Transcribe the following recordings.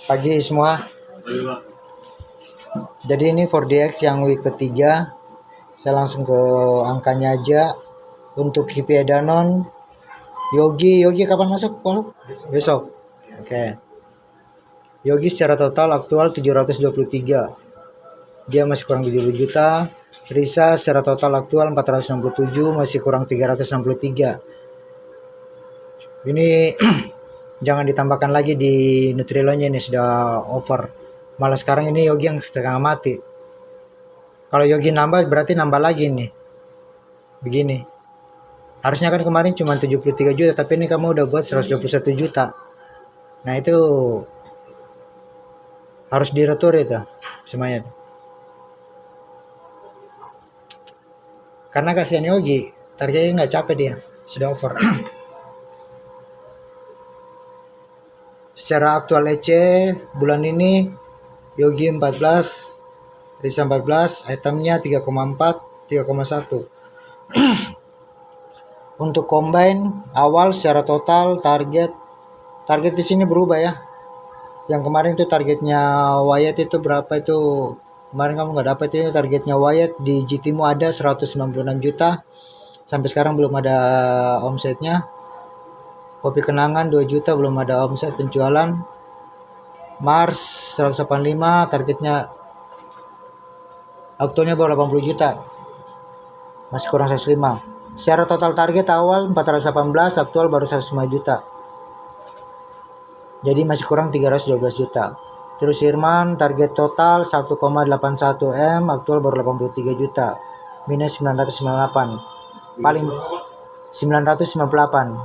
Pagi semua. Jadi ini 4DX yang week ketiga. Saya langsung ke angkanya aja. Untuk KPI Danon, Yogi kapan masuk? Besok. Oke. Yogi secara total aktual 723. Dia masih kurang 70 juta. Risa secara total aktual 467, masih kurang 363. Ini jangan ditambahkan lagi di Nutrilonya, ini sudah over. Malah sekarang ini Yogi yang setengah mati. Kalau Yogi nambah berarti nambah lagi nih. Begini. Harusnya kan kemarin cuma 73 juta, tapi ini kamu udah buat 121 juta. Nah itu harus diretur itu semuanya. Karena kasihan Yogi, targetnya nggak capek dia, sudah over. Secara aktual EC bulan ini Yogi 14, Risa 14, itemnya 3,4, 3,1. Untuk combine awal secara total target di sini berubah ya. Yang kemarin itu targetnya Wyatt itu berapa itu? Kemarin kamu nggak dapat itu targetnya Wyatt di GTmu ada 196 juta. Sampai sekarang belum ada omsetnya. Kopi Kenangan 2 juta belum ada omset penjualan. Mars 185 targetnya aktualnya baru 80 juta. Masih kurang 105. Secara total target awal 418, aktual baru 105 juta. Jadi masih kurang 312 juta. Terus Irman target total 1,81 M, aktual baru 83 juta. Minus 998. Paling 998.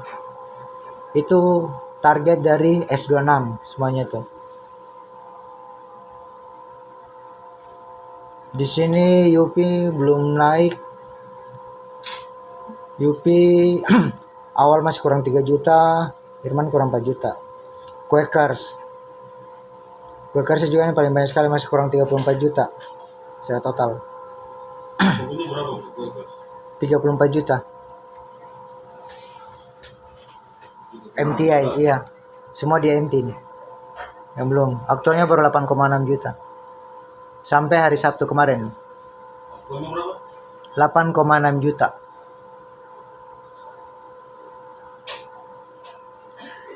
Itu target dari S26 semuanya itu. Di sini Yupi belum naik. Yupi awal masih kurang 3 juta, Irman kurang 4 juta. Quakers juga yang paling banyak sekali, masih kurang 34 juta secara total. 34 juta. MTI iya. Semua di MT nih. Yang belum, aktualnya baru 8,6 juta. Sampai hari Sabtu kemarin. 8,6 juta.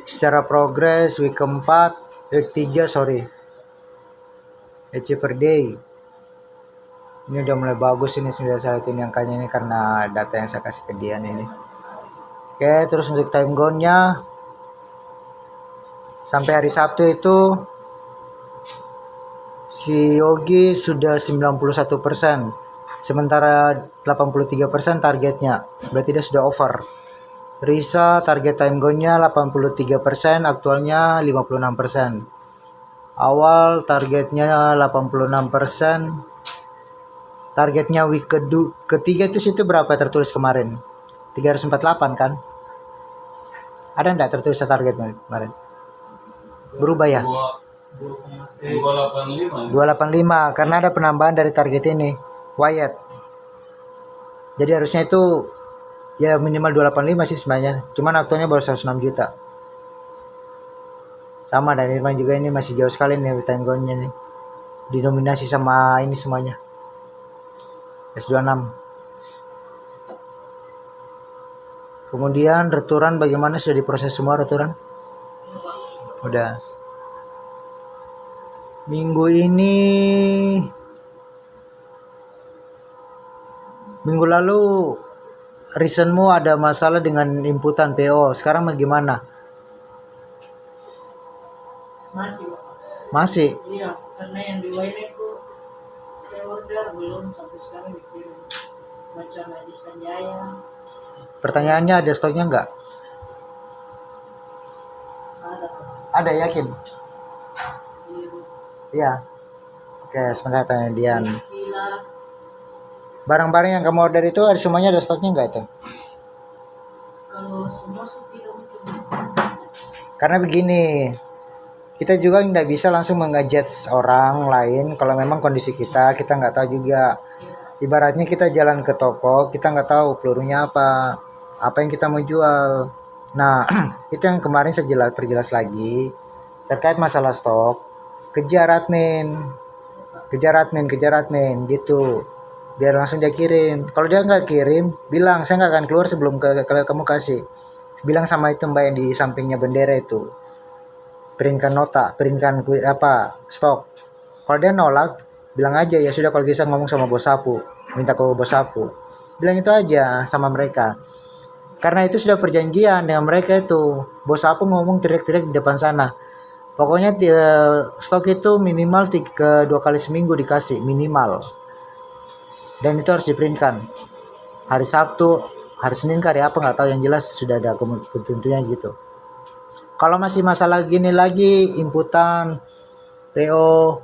Secara progres week keempat, week 3 EC per day ini udah mulai bagus, ini sudah saya lihat ini angkanya ini karena data yang saya kasih ke dia ini. Oke, terus untuk time zone-nya sampai hari Sabtu itu si Yogi sudah 91%, sementara 83% targetnya, berarti dia sudah over. Risa target time zone-nya 83%, aktualnya 56%. Awal targetnya 86%. Targetnya week ketiga itu situ berapa tertulis kemarin? 348 kan? Ada enggak tertulis target kemarin? Berubah ya? 285 karena ada penambahan dari target ini, Wyatt. Jadi harusnya itu ya minimal 285 sih sebenarnya. Cuman aktualnya baru 106 juta. Sama dan Irman juga, ini masih jauh sekali nih time zone-nya nih. Didominasi sama ini semuanya. S26. Kemudian returan bagaimana, sudah diproses semua returan? Udah. Minggu lalu reasonmu ada masalah dengan inputan PO. Sekarang bagaimana? Masih? Iya, karena yang di WN itu saya order belum sampai sekarang dikirim. Macam Haji Sanjaya. Pertanyaannya ada stoknya enggak? Ada, yakin? Iya. Oke, sebentar tanya Dian. Barang-barang yang kamu order itu ada semuanya, ada stoknya enggak itu? Kalau semua sih tidak mungkin. Karena begini, kita juga nggak bisa langsung mengejudge orang lain kalau memang kondisi kita nggak tahu juga. Ibaratnya kita jalan ke toko, kita nggak tahu pelurunya apa yang kita mau jual. Nah, itu yang kemarin saya perjelas lagi terkait masalah stok. kejar admin gitu, biar langsung dia kirim. Kalau dia nggak kirim, bilang saya nggak akan keluar sebelum kamu kasih. Bilang sama itu mbak yang di sampingnya bendera itu, printkan nota, printkan stok. Kalau dia nolak, bilang aja ya sudah, kalau bisa ngomong sama bos sapu, minta ke bos sapu, bilang itu aja sama mereka. Karena itu sudah perjanjian dengan mereka itu. Bos sapu ngomong teriak-teriak di depan sana, pokoknya stok itu minimal 2 kali seminggu dikasih minimal, dan itu harus diprintkan hari Sabtu, hari Senin, hari apa nggak tahu, yang jelas sudah ada ketentuannya gitu. Kalau masih masalah gini lagi, inputan PO,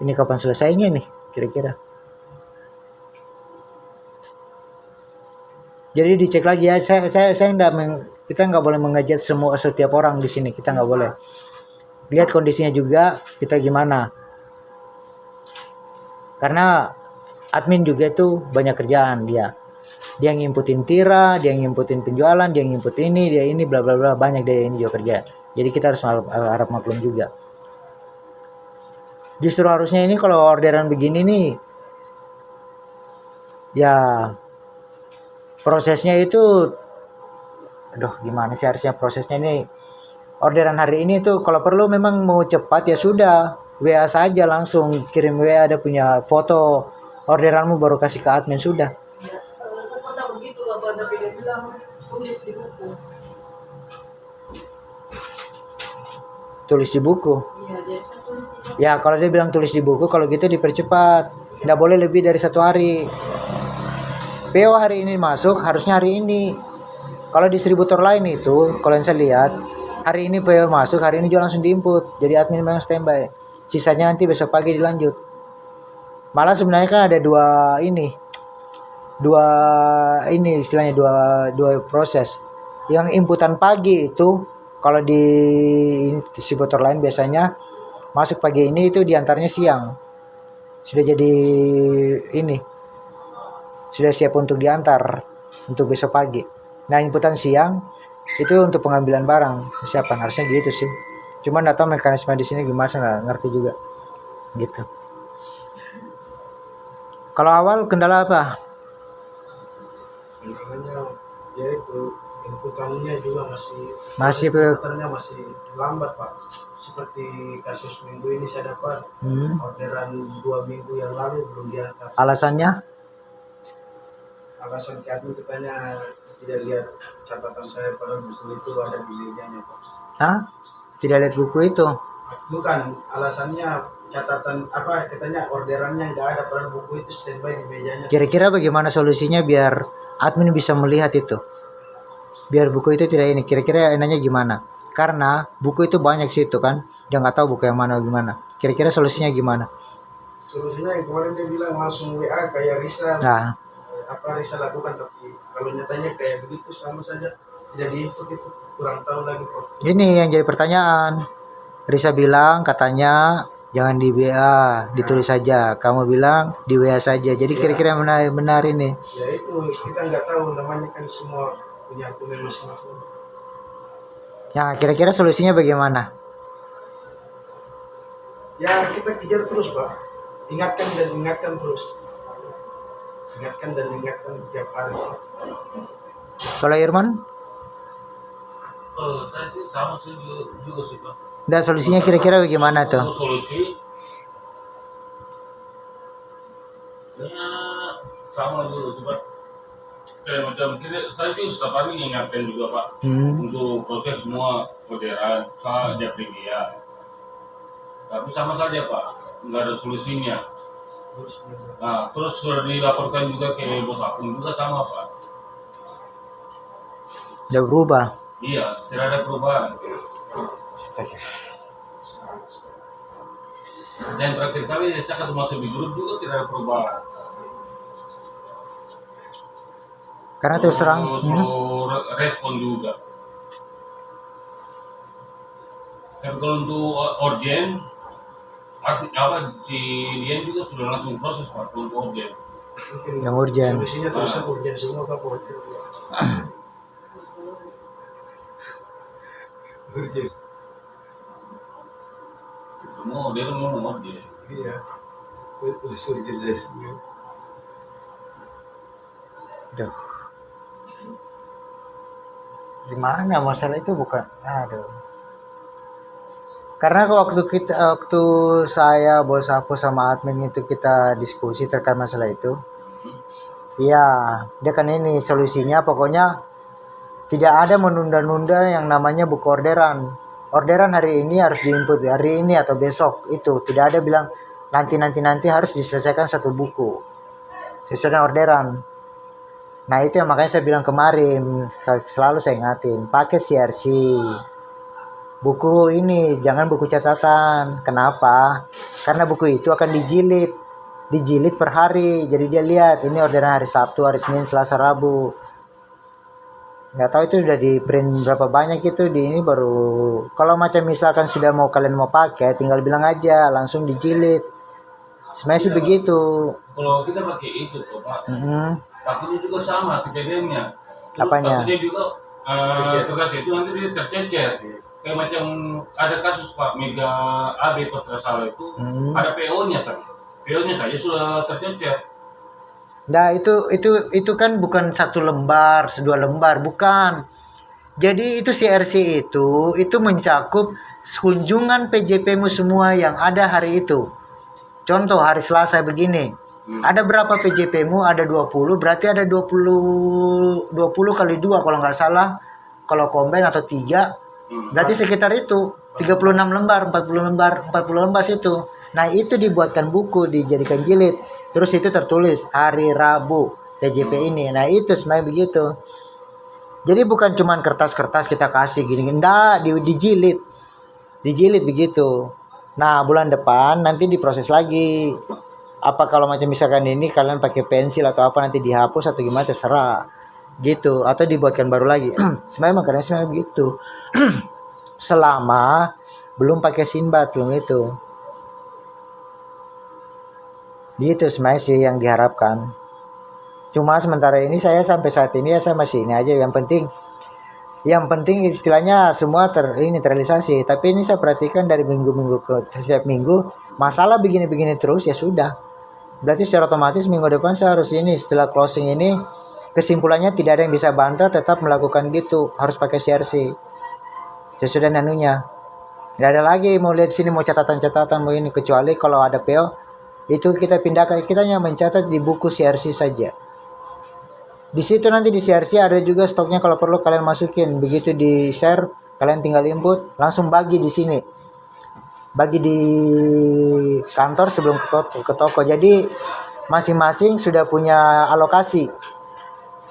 ini kapan selesainya nih kira-kira? Jadi dicek lagi ya. Kita nggak boleh mengejat setiap orang di sini, kita nggak boleh. Lihat kondisinya juga kita gimana. Karena admin juga itu banyak kerjaan dia. Dia ngimputin tira, dia ngimputin penjualan, dia ngimput ini, dia ini bla bla bla, banyak dia ini juga kerja. Jadi kita harus harap maklum juga. Justru harusnya ini kalau orderan begini nih, ya prosesnya itu, gimana sih harusnya prosesnya ini. Orderan hari ini tuh kalau perlu memang mau cepat ya sudah, WA saja, langsung kirim WA, ada punya foto orderanmu baru kasih ke admin sudah. Ya, semua begitu Bapak, tapi dia bilang tulis di buku. Tulis di buku. Iya, dia bisa tulis di buku. Ya kalau dia bilang tulis di buku, kalau gitu dipercepat. Nggak boleh lebih dari 1 hari. PO hari ini masuk, harusnya hari ini. Kalau distributor lain itu, kalau yang saya lihat, hari ini PO masuk, hari ini juga langsung diinput. Jadi admin memang standby. Sisanya nanti besok pagi dilanjut. Malah sebenarnya kan ada dua istilahnya dua proses. Yang inputan pagi itu, kalau di distributor lain biasanya masuk pagi ini, itu diantaranya siang. Sudah jadi sudah siap untuk diantar untuk besok pagi. Nah, inputan siang itu untuk pengambilan barang, persiapan, harusnya gitu sih. Cuma nggak tahu mekanisme di sini gimana, nggak ngerti juga gitu. Kalau awal kendala apa? Kendalanya yaitu inputannya juga Masih lambat Pak. Seperti kasus minggu ini saya dapat orderan 2 minggu yang lalu belum diantar. Alasannya? Alasan admin katanya tidak lihat catatan saya, padahal buku itu ada di mejanya Pak. Hah? Tidak lihat buku itu? Bukan, alasannya catatan katanya orderannya nggak ada, padahal buku itu standby di mejanya. Kira-kira bagaimana solusinya biar admin bisa melihat itu? Biar buku itu tidak ini. Kira-kira enaknya gimana? Karena buku itu banyak situ kan, dia nggak tahu buku yang mana gimana. Kira-kira solusinya gimana? Solusinya yang kemarin dia bilang langsung WA kayak Risa. Nah, Apa Risa lakukan, tapi kalau nyatanya kayak begitu sama saja tidak diinput, itu kurang tahu lagi Pak. ini yang jadi pertanyaan. Risa bilang katanya jangan di WA, ditulis saja. Kamu bilang di WA saja. Jadi kira-kira benar ini. Ya itu kita nggak tahu, namanya kan semua punya akun masing-masing. Ya, kira-kira solusinya bagaimana? Ya kita kejar terus Pak, ingatkan dan ingatkan terus, ingatkan dan ingatkan tiap hari. Kalau Irman? Saya sih sama sih juga sih Pak. Nggak, solusinya kira-kira bagaimana tuh? Solusi ya sama juga sih Pak. Kayak macam saya juga setiap hari ingatkan juga Pak untuk proses semua orderan saja dia. Tapi sama saja Pak, nggak ada solusinya. Nah, terus sudah dilaporkan juga ke bos akun juga sama Pak. Udah berubah. Iya, tidak ada perubahan. Astaga. Dan terakhir kali saya cakap masuk di grup juga tidak ada perubahan. Karena terus terang, respon juga. Dan kalau untuk orgen, si Dian juga sudah langsung proses Pak untuk orgen. yang urgent. Solusinya terus urgent semua Pak. Urgent. Semua orderan mau dia. Iya. Usul jelas. Aduh. Gimana masalah itu bukan, aduh. Karena waktu saya bos aku sama admin itu kita diskusi terkait masalah itu, ya dia kan ini solusinya pokoknya tidak ada menunda-nunda yang namanya buku orderan. Orderan hari ini harus diinput hari ini atau besok, itu tidak ada bilang nanti harus diselesaikan satu buku sesuai dengan orderan. Nah itu yang makanya saya bilang kemarin, selalu saya ingatin pakai CRC. Buku ini jangan buku catatan. Kenapa? Karena buku itu akan dijilid per hari. Jadi dia lihat ini orderan hari Sabtu, hari Senin, Selasa, Rabu. Nggak tahu itu sudah di print berapa banyak itu di ini baru. Kalau macam misalkan sudah kalian mau pakai, tinggal bilang aja langsung dijilid. Sebenarnya sih begitu. Kalau kita pakai itu tuh Pak, takutnya juga sama kejadiannya. Apanya? Takutnya juga tugas itu nanti dia tercecer. Kayak macam ada kasus Pak Mega AB Putrasala itu ada PO-nya saja. PO-nya saja sudah tercecer. Nah itu kan bukan satu lembar, dua lembar, bukan. Jadi itu CRC itu mencakup kunjungan PJP-mu semua yang ada hari itu. Contoh hari Selasa begini. Ada berapa PJP-mu? Ada 20, berarti ada 20 kali 2 kalau nggak salah. Kalau combine atau 3 berarti sekitar itu 36 lembar, 40 lembar situ. Nah, itu dibuatkan buku, dijadikan jilid. Terus itu tertulis hari Rabu PJP ini. Nah, itu sebenarnya begitu. Jadi bukan cuman kertas-kertas kita kasih gini, enggak, dijilid. Dijilid begitu. Nah, bulan depan nanti diproses lagi. Apa kalau macam misalkan ini kalian pakai pensil atau apa nanti dihapus atau gimana terserah. Gitu, atau dibuatkan baru lagi. Sebenarnya begitu. Selama belum pakai sinbat, belum itu. Gitu sebenarnya sih yang diharapkan. Cuma sementara ini saya sampai saat ini ya saya masih ini aja. Yang penting istilahnya semua terrealisasi. Tapi ini saya perhatikan dari minggu-minggu ke setiap minggu masalah begini-begini terus, ya sudah. Berarti secara otomatis minggu depan saya harus ini setelah closing ini kesimpulannya tidak ada yang bisa bantah, tetap melakukan gitu, harus pakai CRC sesudah nanunya. Tidak ada lagi mau lihat sini mau catatan-catatan mau ini, kecuali kalau ada PO itu kita pindahkan, kita hanya mencatat di buku CRC saja. Di situ nanti di CRC ada juga stoknya, kalau perlu kalian masukin, begitu di share kalian tinggal input langsung bagi di sini, bagi di kantor sebelum ke toko. Jadi masing-masing sudah punya alokasi.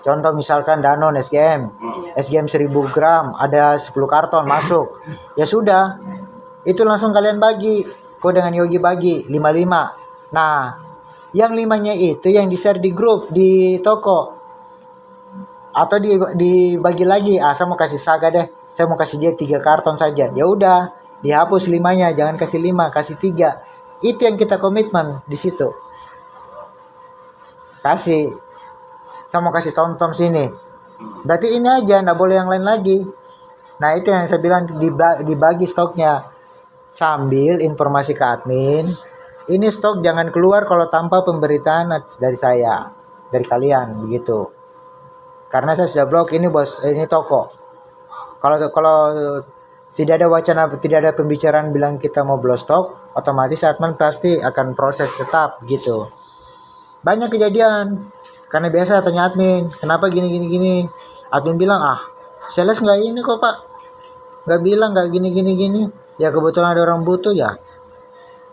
Contoh misalkan Danone SGM 1000 gram ada 10 karton masuk. Ya sudah, itu langsung kalian bagi. Kok dengan Yogi bagi 55. Nah, yang 5-nya itu yang di-share di grup di toko. Atau dibagi lagi. Saya mau kasih Saga deh. Saya mau kasih dia 3 karton saja. Ya udah, dihapus 5-nya, jangan kasih 5, kasih 3. Itu yang kita komitmen di situ. Kasih. Saya mau kasih tom-tom sini. Berarti ini aja, enggak boleh yang lain lagi. Nah, itu yang saya bilang dibagi stoknya. Sambil informasi ke admin, ini stok jangan keluar kalau tanpa pemberitaan dari saya, dari kalian begitu. Karena saya sudah blok ini bos, ini toko. Kalau tidak ada wacana, tidak ada pembicaraan bilang kita mau blok stok, otomatis admin pasti akan proses tetap gitu. Banyak kejadian. Karena biasa tanya admin, kenapa gini. Admin bilang, sales nggak ini kok pak, nggak bilang nggak gini. Ya kebetulan ada orang butuh ya,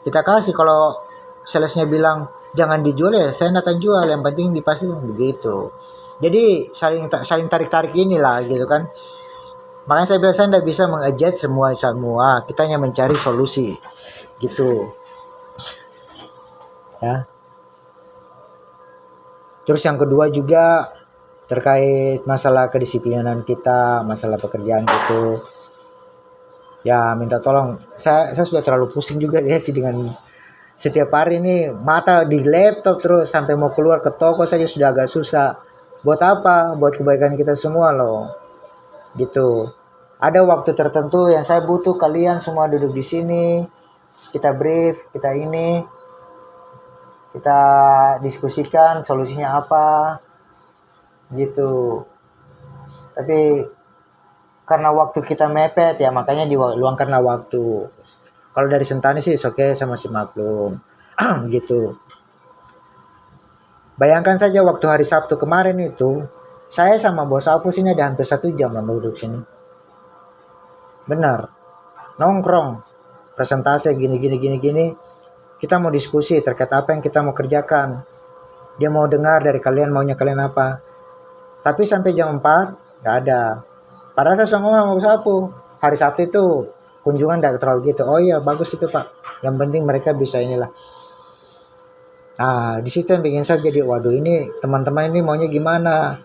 kita kasih. Kalau salesnya bilang jangan dijual ya saya nggak akan jual, yang penting dipastikan begitu. Jadi saling tarik inilah gitu kan. Makanya saya biasa nggak bisa mengadjust semua, kita hanya mencari solusi gitu ya. Terus yang kedua juga terkait masalah kedisiplinan kita, masalah pekerjaan gitu. Ya minta tolong, saya sudah terlalu pusing juga ya sih dengan setiap hari ini mata di laptop terus, sampai mau keluar ke toko saja sudah agak susah. Buat apa? Buat kebaikan kita semua loh. Gitu. Ada waktu tertentu yang saya butuh kalian semua duduk di sini, kita brief, kita diskusikan solusinya apa gitu. Tapi karena waktu kita mepet ya, makanya diluangkanlah waktu. Kalau dari Sentani sih oke, sama si maklum gitu. Bayangkan saja waktu hari Sabtu kemarin itu, saya sama bos Apus ini ada hampir 1 jam lah duduk sini. Benar, nongkrong, presentasi gini. Kita mau diskusi terkait apa yang kita mau kerjakan. Dia mau dengar dari kalian, maunya kalian apa. Tapi sampai jam 4 gak ada. Padahal saya sudah ngomong sama bos Apus, hari Sabtu itu kunjungan gak terlalu gitu. Oh iya, bagus itu Pak. Yang penting mereka bisa inilah. Nah, di situ yang bikin saya jadi, waduh ini teman-teman ini maunya gimana?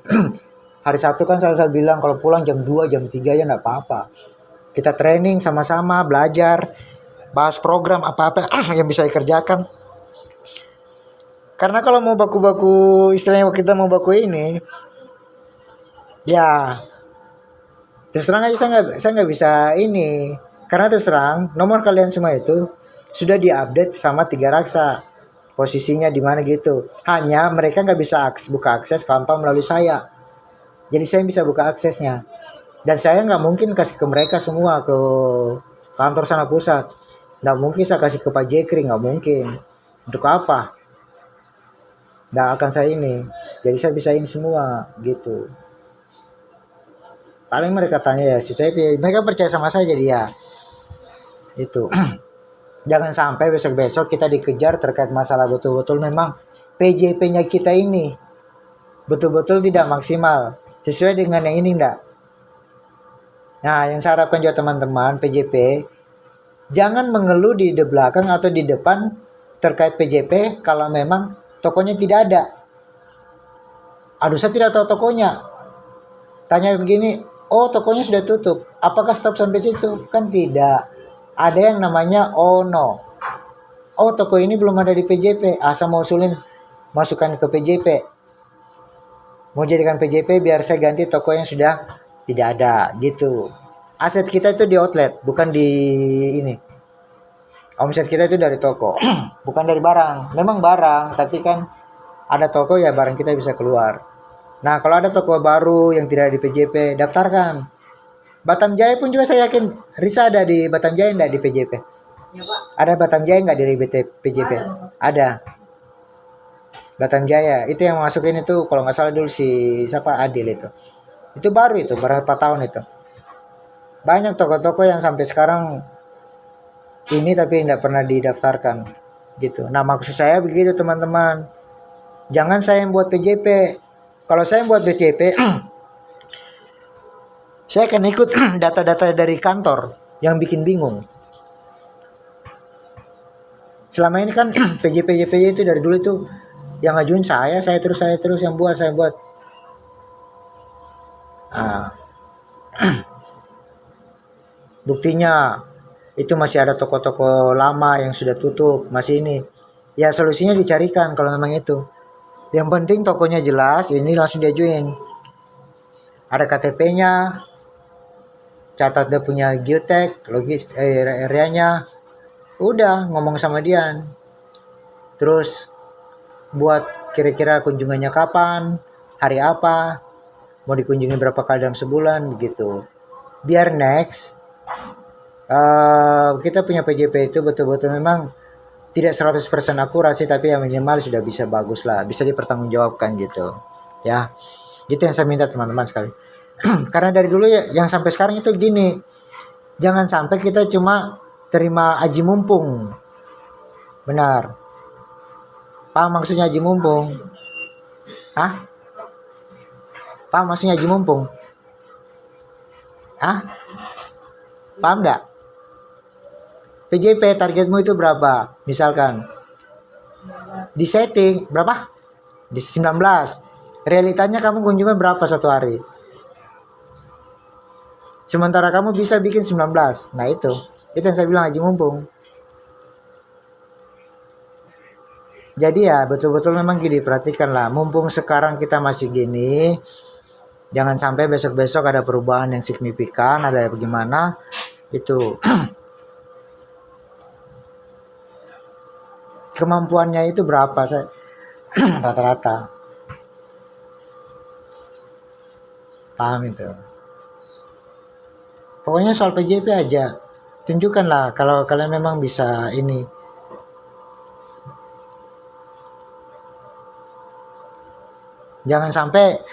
Hari Sabtu kan saya bilang kalau pulang jam 2, jam 3 ya enggak apa-apa. Kita training sama-sama, belajar, bahas program apa-apa yang bisa dikerjakan. Karena kalau mau baku-baku, istilahnya kita mau baku ini, ya terus terang aja saya nggak bisa ini. Karena terus terang nomor kalian semua itu sudah diupdate sama 3 Raksa. Posisinya di mana gitu. Hanya mereka nggak bisa buka akses tanpa melalui saya. Jadi saya bisa buka aksesnya. Dan saya nggak mungkin kasih ke mereka semua ke kantor sana pusat. Nggak mungkin saya kasih ke Pak Jekri, nggak mungkin. Untuk apa? Nggak akan saya ini. Jadi saya bisa ini semua gitu. Paling mereka tanya ya, mereka percaya sama saya jadi ya. Itu. Jangan sampai besok-besok kita dikejar terkait masalah betul-betul memang PJP-nya kita ini betul-betul tidak maksimal sesuai dengan yang ini enggak. Nah, yang saya harapkan juga teman-teman PJP, jangan mengeluh di belakang atau di depan terkait PJP kalau memang tokonya tidak ada. Aduh, saya tidak tahu tokonya. Tanya begini, oh tokonya sudah tutup. Apakah stop sampai situ? Kan tidak. Ada yang namanya no. Oh toko ini belum ada di PJP. Asal mau usulin masukkan ke PJP. Mau jadikan PJP biar saya ganti toko yang sudah tidak ada gitu. Aset kita itu di outlet, bukan di ini. Omset kita itu dari toko, bukan dari barang. Memang barang, tapi kan ada toko ya barang kita bisa keluar. Nah kalau ada toko baru yang tidak ada di PJP, daftarkan. Batam Jaya pun juga saya yakin Risa ada di Batam Jaya enggak di PJP? Ya Pak. Ada Batam Jaya enggak di PJP? Ada. Batam Jaya itu yang masukin itu kalau nggak salah dulu si siapa Adil itu. Itu baru itu berapa tahun itu. Banyak toko-toko yang sampai sekarang ini tapi tidak pernah didaftarkan gitu. Nah maksud saya begitu teman-teman. Jangan saya yang buat PJP. Kalau saya yang buat PJP saya akan ikut data-data dari kantor yang bikin bingung. Selama ini kan PJ itu dari dulu itu yang ngajuin saya terus yang buat saya buat. Buktinya itu masih ada toko-toko lama yang sudah tutup, masih ini. Ya solusinya dicarikan kalau memang itu. Yang penting tokonya jelas, ini langsung diajuin. Ada KTP-nya, catat dia punya geotek, logis areanya, udah ngomong sama dia. Terus buat kira-kira kunjungannya kapan, hari apa, mau dikunjungi berapa kali dalam sebulan begitu. Biar next kita punya PJP itu betul-betul memang tidak 100% akurasi, tapi yang minimal sudah bisa bagus lah, bisa dipertanggungjawabkan gitu. Ya, gitu yang saya minta teman-teman sekali. Karena dari dulu ya, yang sampai sekarang itu gini, jangan sampai kita cuma terima aji mumpung. Benar. Paham maksudnya aji mumpung? Hah? Paham maksudnya aji mumpung? Hah? Paham enggak? PJP targetmu itu berapa? Misalkan di setting berapa? Di 19. Realitanya kamu kunjungan berapa satu hari? Sementara kamu bisa bikin 19. Nah itu yang saya bilang aji mumpung. Jadi ya betul-betul memang gini, perhatikan lah. Mumpung sekarang kita masih gini, jangan sampai besok-besok ada perubahan yang signifikan, ada bagaimana itu. kemampuannya itu berapa saya rata-rata. Paham itu. Pokoknya soal PJP aja. Tunjukkanlah kalau kalian memang bisa ini. Jangan sampai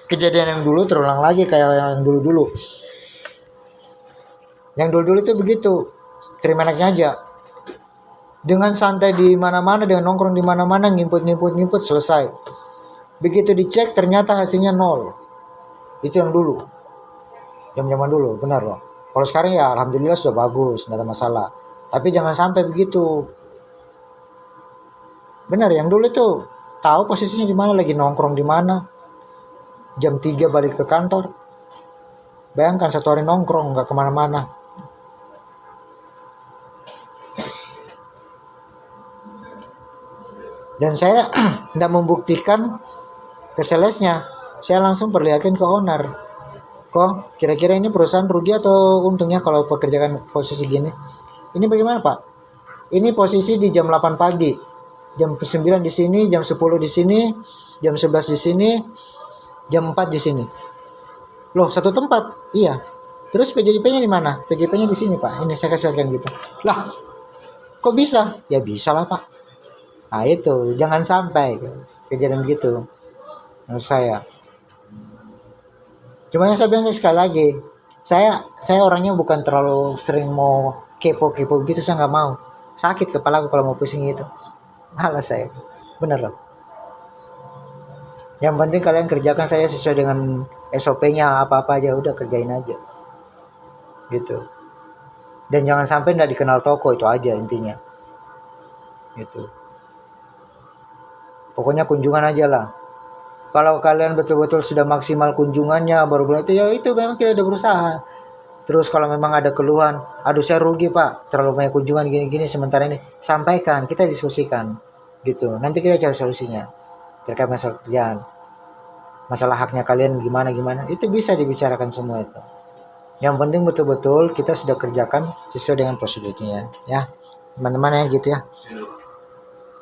kejadian yang dulu terulang lagi kayak yang dulu-dulu. Yang dulu-dulu itu begitu. Terima enaknya aja. Dengan santai di mana-mana, dengan nongkrong di mana-mana, ngimput selesai. Begitu dicek ternyata hasilnya 0. Itu yang dulu. Zaman dulu, benar loh. Kalau sekarang ya alhamdulillah sudah bagus, tidak ada masalah. Tapi jangan sampai begitu. Benar, yang dulu tuh tahu posisinya di mana, lagi nongkrong di mana. Jam 3 balik ke kantor. Bayangkan 1 hari nongkrong, nggak kemana-mana. Dan saya tidak membuktikan ke salesnya. Saya langsung perlihatkan ke owner. Kok kira-kira ini perusahaan rugi atau untungnya kalau pekerjaan posisi gini? Ini bagaimana Pak? Ini posisi di jam 8 pagi. Jam 9 di sini, jam 10 di sini, jam 11 di sini, jam 4 di sini. Loh, satu tempat? Iya. Terus PJP-nya di mana? PJP-nya di sini Pak. Ini saya kasih lihatkan gitu. Lah, kok bisa? Ya bisa lah Pak. Nah itu, jangan sampai kejadian gitu. Menurut saya. Cuma yang saya bilang sekali lagi, saya orangnya bukan terlalu sering mau kepo gitu, saya nggak mau. Sakit kepalaku kalau mau pusing gitu. Malas saya, bener loh. Yang penting kalian kerjakan saya sesuai dengan SOP-nya, apa-apa aja udah kerjain aja, gitu. Dan jangan sampai nggak dikenal toko, itu aja intinya, gitu. Pokoknya kunjungan aja lah. Kalau kalian betul-betul sudah maksimal kunjungannya baru bulan itu, ya itu memang kita udah berusaha. Terus kalau memang ada keluhan, aduh saya rugi Pak, terlalu banyak kunjungan gini-gini sementara ini, sampaikan, kita diskusikan gitu. Nanti kita cari solusinya terkait masalah kerjaan, masalah haknya kalian gimana, itu bisa dibicarakan semua itu. Yang penting betul-betul kita sudah kerjakan sesuai dengan prosedurnya ya, teman-teman ya gitu ya.